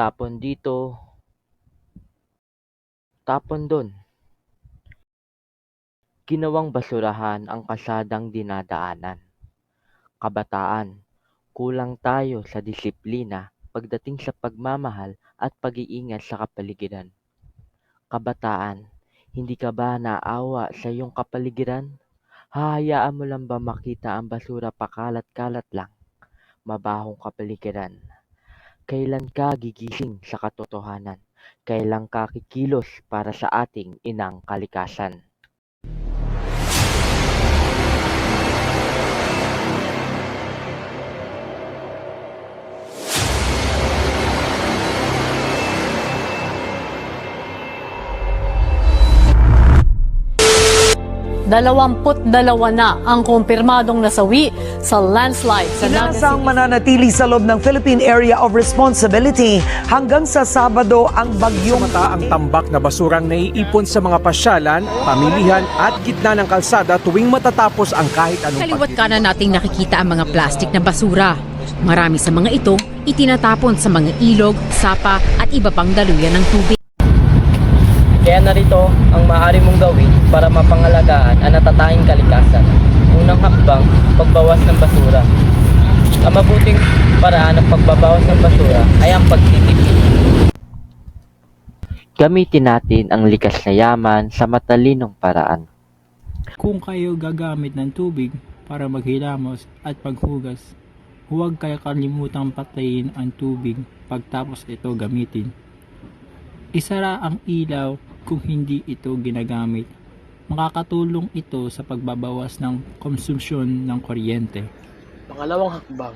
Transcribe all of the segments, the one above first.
Tapon dito, tapon dun. Ginawang basurahan ang kasadang dinadaanan. Kabataan, kulang tayo sa disiplina pagdating sa pagmamahal at pag-iingat sa kapaligiran. Kabataan, hindi ka ba naawa sa iyong kapaligiran? Hahayaan mo lang ba makita ang basura pakalat-kalat lang, mabahong kapaligiran? Kailan ka gigising sa katotohanan? Kailan ka kikilos para sa ating inang kalikasan? Dalawamput-dalawa na ang kumpirmadong nasawi sa landslide sa Naga Inasang City. mananatili sa loob ng Philippine Area of Responsibility hanggang sa Sabado ang bagyong Samata ang tambak na basurang naiipon sa mga pasyalan, pamilihan at gitna ng kalsada tuwing matatapos ang kahit anong Kaliwat kanan nating nakikita ang mga plastik na basura. Marami sa mga ito itinatapon sa mga ilog, sapa at iba pang daluyan ng tubig. Kaya narito ang maaari mong gawin para mapangalagaan ang natatanging kalikasan. Unang hakbang, pagbawas ng basura. Ang mabuting paraan ng pagbabawas ng basura ay ang pagtitipid. Gamitin natin ang likas na yaman sa matalinong paraan. Kung kayo gagamit ng tubig para maghilamos at paghugas, huwag kayo kalimutang patayin ang tubig pagtapos ito gamitin. Isara ang ilaw kung hindi ito ginagamit. Makakatulong ito sa pagbabawas ng konsumpsyon ng kuryente. Pangalawang hakbang,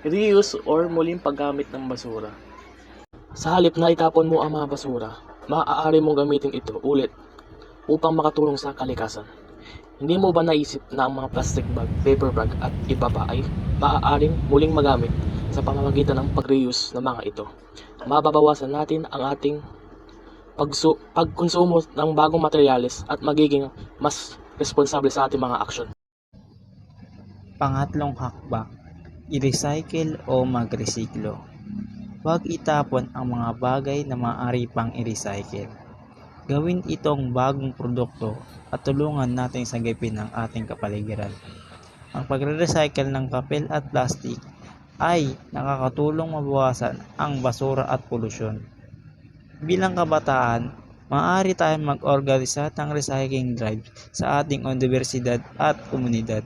reuse or muling paggamit ng basura. Sa halip na itapon mo ang mga basura, maaari mong gamitin ito ulit upang makatulong sa kalikasan. Hindi mo ba naisip na ang mga plastic bag, paper bag at iba pa ay maaaring muling magamit sa pamamagitan ng pag-reuse ng mga ito? Mababawasan natin ang ating pagkonsumo ng bagong materyales at magiging mas responsable sa ating mga aksyon. Pangatlong hakbang, i-recycle o magresiklo. Huwag itapon ang mga bagay na maaari pang i-recycle. Gawin itong bagong produkto at tulungan natin sagipin ang ating kapaligiran. Ang pagre-recycle ng papel at plastic ay nakakatulong mabawasan ang basura at polusyon. Bilang kabataan, maaari tayong mag-organisa ng recycling drive sa ating universidad at komunidad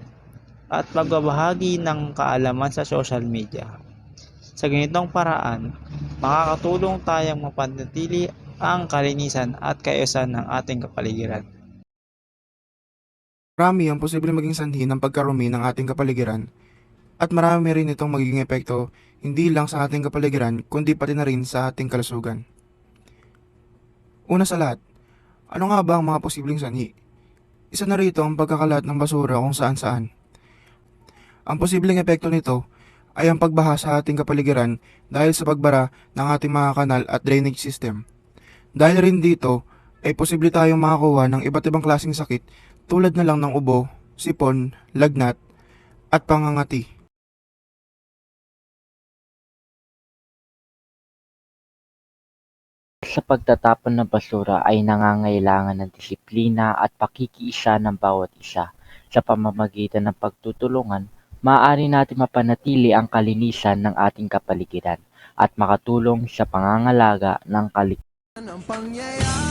at pagbabahagi ng kaalaman sa social media. Sa ganitong paraan, makakatulong tayong mapanatili ang kalinisan at kaayusan ng ating kapaligiran. Marami ang posibleng maging sanhi ng pagkarumi ng ating kapaligiran at marami rin itong magiging epekto hindi lang sa ating kapaligiran kundi pati na rin sa ating kalusugan. Una sa lahat, ano nga ba ang mga posibleng sanhi? Isa na rito ang pagkakalat ng basura kung saan-saan. Ang posibleng epekto nito ay ang pagbaha sa ating kapaligiran dahil sa pagbara ng ating mga kanal at drainage system. Dahil rin dito ay posible tayong makakuha ng iba't ibang klaseng sakit tulad na lang ng ubo, sipon, lagnat at pangangati. Sa pagtatapon ng basura ay nangangailangan ng disiplina at pakikiisa ng bawat isa. Sa pamamagitan ng pagtutulungan, maaari natin mapanatili ang kalinisan ng ating kapaligiran at makatulong sa pangangalaga ng kalikasan.